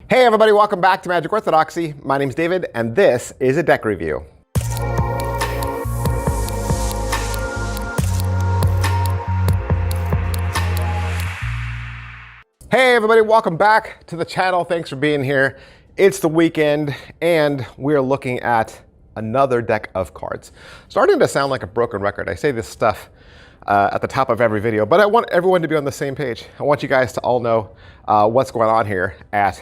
Hey everybody, welcome back to Magic Orthodoxy. My name's David, and this is a deck review. Hey everybody, welcome back to the channel. Thanks for being here. It's the weekend, and we're looking at another deck of cards. Starting to sound like a broken record. I say this stuff at the top of every video, but I want everyone to be on the same page. I want you guys to all know what's going on here at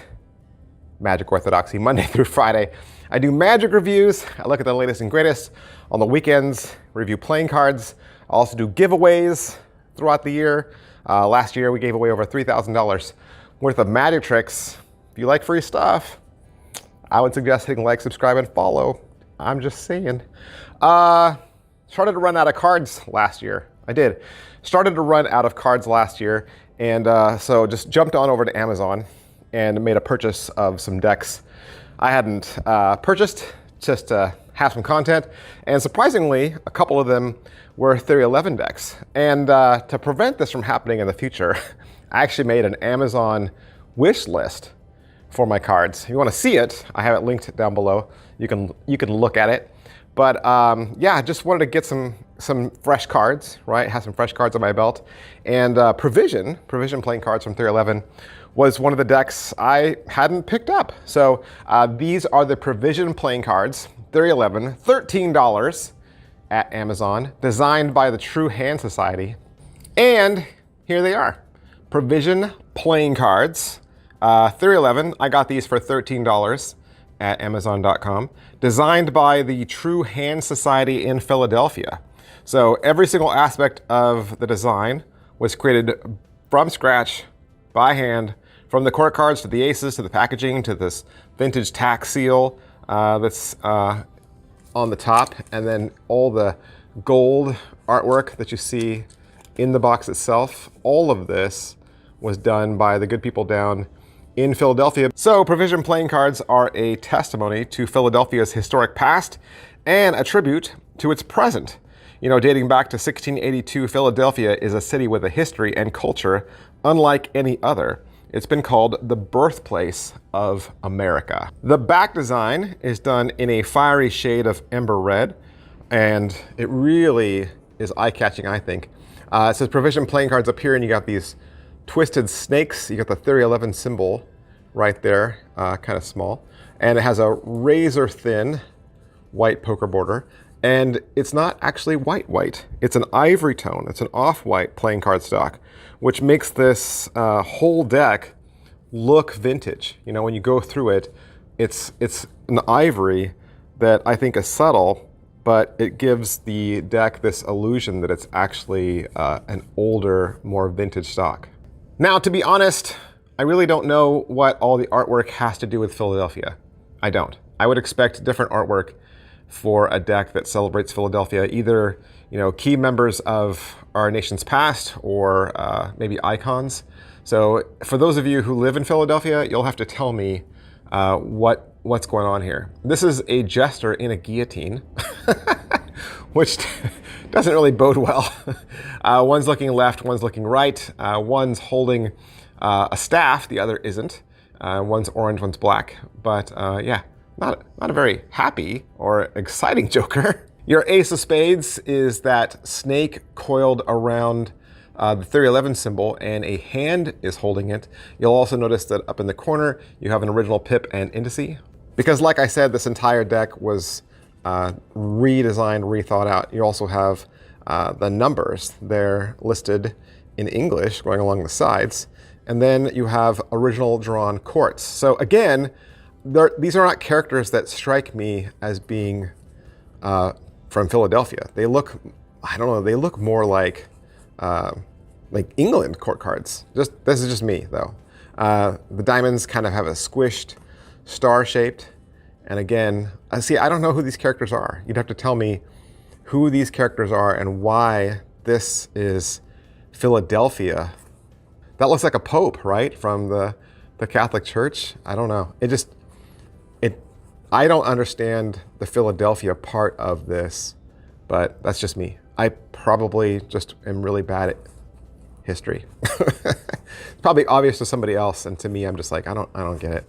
Magic Orthodoxy, Monday through Friday. I do magic reviews. I look at the latest and greatest. On the weekends, review playing cards. I also do giveaways throughout the year. Last year, we gave away over $3,000 worth of magic tricks. If you like free stuff, I would suggest hitting like, subscribe, and follow. I'm just saying. Started to run out of cards last year. I did. Started to run out of cards last year, and so just jumped on over to Amazon and made a purchase of some decks I hadn't purchased, just to have some content. And surprisingly, a couple of them were Theory 11 decks. And to prevent this from happening in the future, I actually made an Amazon wish list for my cards. If you want to see it, I have it linked down below. You can look at it. But yeah, just wanted to get some fresh cards, right? Have some fresh cards on my belt. And Provision playing cards from Theory 11 was one of the decks I hadn't picked up. So these are the Provision playing cards, Theory 11, $13 at Amazon, designed by the True Hand Society. And here they are, Provision playing cards, Theory 11. I got these for $13 at Amazon.com, designed by the True Hand Society in Philadelphia. So every single aspect of the design was created from scratch, by hand, from the court cards to the aces to the packaging to this vintage tack seal that's on the top, and then all the gold artwork that you see in the box itself. All of this was done by the good people down in Philadelphia. So Provision playing cards are a testimony to Philadelphia's historic past and a tribute to its present. You know, dating back to 1682, Philadelphia is a city with a history and culture unlike any other. It's been called the birthplace of America. The back design is done in a fiery shade of ember red, and it really is eye-catching, I think. It says Provision playing cards up here, and you got these twisted snakes. You got the Theory 11 symbol right there, kind of small. And it has a razor-thin white poker border. And it's not actually white. It's an ivory tone. It's an off-white playing card stock, which makes this whole deck look vintage. You know, when you go through it, it's an ivory that I think is subtle, but it gives the deck this illusion that it's actually an older, more vintage stock. Now, to be honest, I really don't know what all the artwork has to do with Philadelphia. I don't. I would expect different artwork for a deck that celebrates Philadelphia, either, you know, key members of our nation's past or maybe icons. So for those of you who live in Philadelphia, you'll have to tell me what's going on here. This is a jester in a guillotine, which doesn't really bode well. One's looking left, one's looking right. One's holding a staff, the other isn't. One's orange, one's black. But yeah, not a very happy or exciting Joker. Your ace of spades is that snake coiled around the Theory 11 symbol, and a hand is holding it. You'll also notice that up in the corner, you have an original pip and indice. Because like I said, this entire deck was redesigned, rethought out. You also have the numbers. They're listed in English going along the sides. And then you have original drawn courts. So again, these are not characters that strike me as being from Philadelphia. They look, I don't know, they look more like England court cards. This is just me though. The diamonds kind of have a squished star-shaped. And again, I don't know who these characters are. You'd have to tell me who these characters are and why this is Philadelphia. That looks like a pope, right? From the Catholic Church. I don't know. I don't understand the Philadelphia part of this, but that's just me. I probably just am really bad history. It's probably obvious to somebody else, and to me, I'm just like, I don't get it.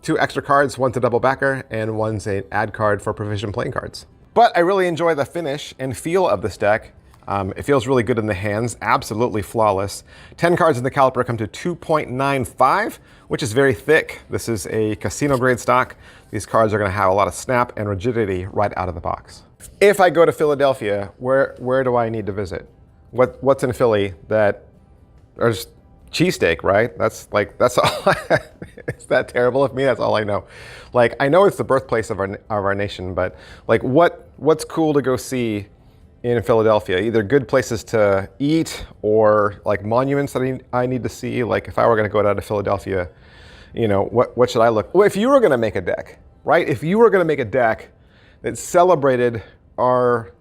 2 extra cards, one's a double backer, and one's an ad card for provision playing cards. But I really enjoy the finish and feel of this deck. It feels really good in the hands, absolutely flawless. 10 cards in the caliper come to 2.95, which is very thick. This is a casino grade stock. These cards are gonna have a lot of snap and rigidity right out of the box. If I go to Philadelphia, where do I need to visit? What's in Philly that, there's cheesesteak, right? That's all. It's that terrible of me, that's all I know. Like, I know it's the birthplace of our nation, but like what's cool to go see in Philadelphia? Either good places to eat or like monuments that I need to see. Like if I were gonna go down to Philadelphia, you know, what should I look? Well, if you were gonna make a deck, right? If you were gonna make a deck that celebrated our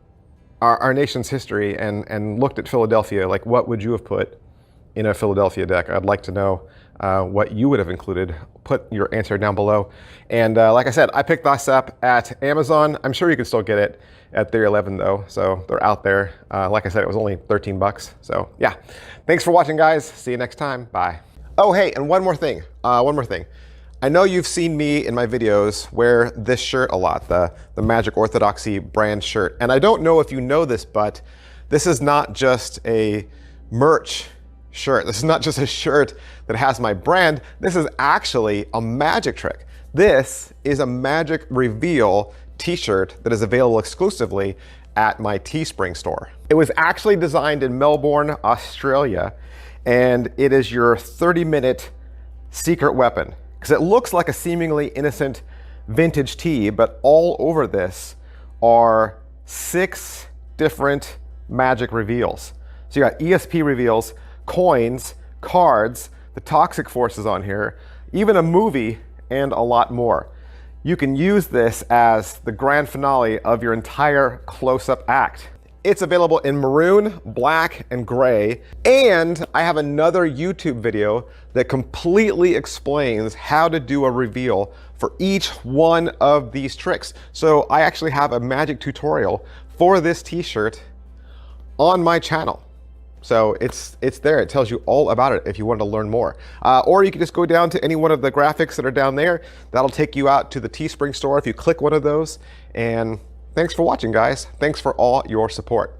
nation's history and looked at Philadelphia, like what would you have put in a Philadelphia deck? I'd like to know what you would have included. Put your answer down below. And like I said, I picked this up at Amazon. I'm sure you can still get it at Theory 11 though, so they're out there. Like I said, it was only 13 bucks. So yeah, thanks for watching, guys. See you next time. Bye. Oh, hey, and one more thing. I know you've seen me in my videos wear this shirt a lot, the Magic Orthodoxy brand shirt. And I don't know if you know this, but this is not just a merch shirt. This is not just a shirt that has my brand. This is actually a magic trick. This is a magic reveal t-shirt that is available exclusively at my Teespring store. It was actually designed in Melbourne, Australia, and it is your 30-minute secret weapon, because it looks like a seemingly innocent vintage tee, but all over this are 6 different magic reveals. So you got ESP reveals, coins, cards, the toxic forces on here, even a movie, and a lot more. You can use this as the grand finale of your entire close-up act. It's available in maroon, black, and gray. And I have another YouTube video that completely explains how to do a reveal for each one of these tricks. So I actually have a magic tutorial for this t-shirt on my channel. So it's there. It tells you all about it if you want to learn more. Or you can just go down to any one of the graphics that are down there. That'll take you out to the Teespring store if you click one of those. And thanks for watching, guys. Thanks for all your support.